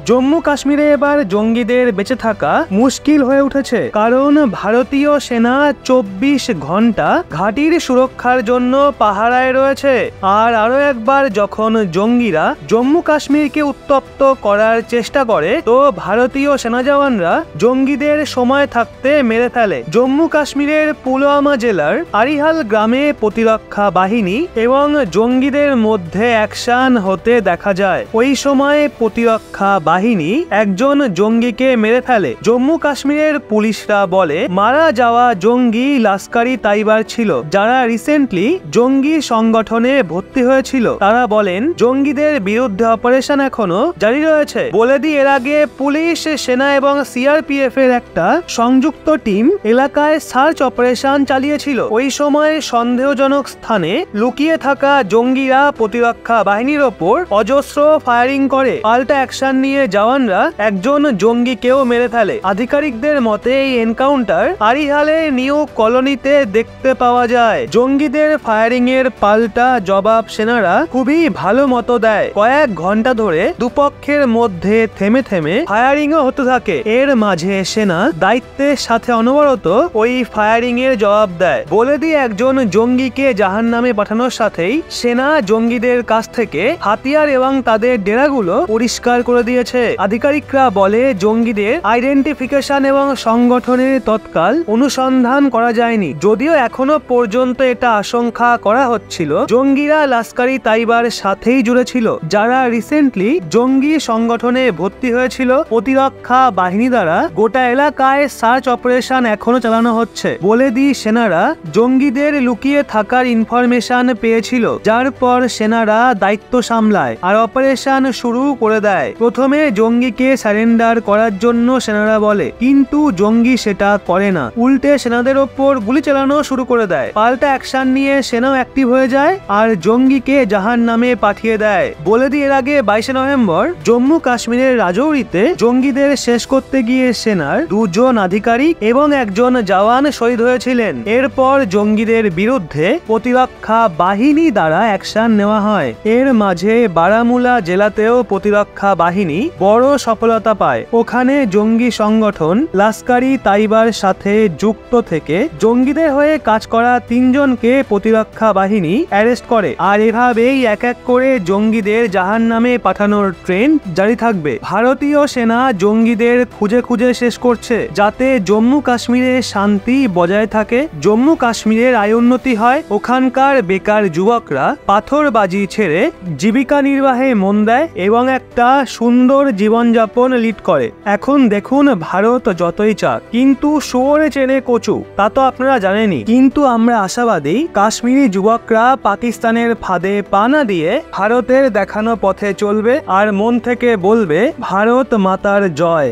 জম্মু কাশ্মীরে এবার জঙ্গিদের বেঁচে থাকা মুশকিল হয়ে উঠেছে, কারণ ভারতীয় সেনা 24 ঘন্টা ঘাঁটির সুরক্ষার জন্য পাহারায় রয়েছে। আর আরো একবার যখন জঙ্গিরা জম্মু কাশ্মীরকে উত্তপ্ত করার চেষ্টা করে, তো ভারতীয় সেনা জওয়ানরা জঙ্গিদের সময় থাকতে মেরে ফেলে। জম্মু কাশ্মীরের পুলওয়ামা জেলার আরিহাল গ্রামে প্রতিরক্ষা বাহিনী এবং জঙ্গিদের মধ্যে অ্যাকশন হতে দেখা যায়। ওই সময় প্রতিরক্ষা বাহিনী একজন জঙ্গিকে মেরে ফেলে। জম্মু কাশ্মীরের পুলিশরা বলে মারা যাওয়া জঙ্গি লাস্কারি তাইবার ছিল, যারা রিসেন্টলি জঙ্গি সংগঠনে ভর্তি হয়েছিল। তারা বলেন জঙ্গিদের বিরুদ্ধে অপারেশন এখনো জারি রয়েছে। বলে দিয়ে এর আগে পুলিশ, সেনা এবং সিআরপিএফ এর একটা সংযুক্ত টিম এলাকায় সার্চ অপারেশন চালিয়েছিল। ওই সময় সন্দেহজনক স্থানে লুকিয়ে থাকা জঙ্গিরা প্রতিরক্ষা বাহিনীর ওপর অজস্র ফায়ারিং করে। পাল্টা অ্যাকশন নিয়ে জওয়ানরা একজন জঙ্গিকেও মেরে ফেলে। আধিকারিকদের মতে এই এনকাউন্টার আরিহালে নিউ কলোনিতে দেখতে পাওয়া যায়। জঙ্গিদের ফায়ারিং এর পাল্টা জবাব সেনারা খুবই ভালো মতো দেয়। কয়েক ঘন্টা ধরে দুপক্ষের মধ্যে থেমে থেমে ফায়ারিংও হতে থাকে। এর মাঝে সেনা দায়িত্বের সাথে অনবরত ওই ফায়ারিং এর জবাব দেয়। বলে দিয়ে একজন জঙ্গিকে জাহান্নামে পাঠানোর সাথেই সেনা জঙ্গিদের কাছ থেকে হাতিয়ার এবং তাদের ডেরাগুলো পরিষ্কার করে দিয়েছে। আধিকারিকরা বলে জঙ্গিদের আইডেন্টিফিকেশন এবং সংগঠনের তৎকাল অনুসন্ধান করা যায়নি, যদিও এখনো পর্যন্ত এটা আশঙ্কা করা হচ্ছিল জঙ্গিরা লাস্কারি তাইবার সাথেই জুড়ে ছিল, যারা রিসেন্টলি জঙ্গি সংগঠনে ভর্তি হয়েছিল। প্রতিরক্ষা বাহিনী দ্বারা গোটা এলাকায় সার্চ অপারেশন এখনো চালানো হচ্ছে। বলে দি সেনারা জঙ্গিদের লুকিয়ে থাকার ইনফরমেশন পেয়েছিল, যার পর সেনারা দায়িত্ব সামলায় আর অপারেশন শুরু করে দেয়। প্রথমে জঙ্গিকে সারেন্ডার করার জন্য সেনারা বলে, কিন্তু জঙ্গি সেটা করে না, উল্টে সেনাদের ওপর গুলি চালানো শুরু করে দেয়। পাল্টা অ্যাকশন নিয়ে সেনাও অ্যাক্টিভ হয়ে যায় আর জঙ্গিকে জাহান্নামে পাঠিয়ে দেয়। বলে দিয়ে এর আগে 22 নভেম্বর জম্মু কাশ্মীরের রাজৌরিতে জঙ্গিদের শেষ করতে গিয়ে সেনার 2 জন আধিকারিক এবং একজন জওয়ান শহীদ হয়েছিলেন। এরপর জঙ্গিদের বিরুদ্ধে প্রতিরক্ষা বাহিনী দ্বারা অ্যাকশন নেওয়া হয়। এর মাঝে বারামুলা জেলাতেও প্রতিরক্ষা বাহিনী বড় সফলতা পায়। ওখানে জঙ্গি সংগঠন লাস্কারি তাইবার সাথে যুক্ত থেকে জঙ্গিদের হয়ে কাজ করা 3 জনকে প্রতিরক্ষা বাহিনী অ্যারেস্ট করে। আর এভাবেই এক এক করে জঙ্গিদের জাহান্নামে পাঠানোর ট্রেন্ড জারি থাকবে। ভারতীয় সেনা জঙ্গিদের খুঁজে খুঁজে শেষ করছে, যাতে জম্মু কাশ্মীরে শান্তি বজায় থাকে, জম্মু কাশ্মীরের আয় উন্নতি হয়, ওখানকার বেকার যুবকরা পাথরবাজি ছেড়ে জীবিকা নির্বাহে মন দেয় এবং একটা সুন্দর জীবনযাপন লিড করে। এখন দেখুন ভারত যতই চাক, কিন্তু শুয়োরে চেনে কচু, তা তো আপনারা জানেনই। কিন্তু আমরা আশাবাদী কাশ্মীরি যুবকরা পাকিস্তানের ফাঁদে পা না দিয়ে ভারতের দেখানো পথে চলবে আর মন থেকে বলবে ভারত মাতার জয়।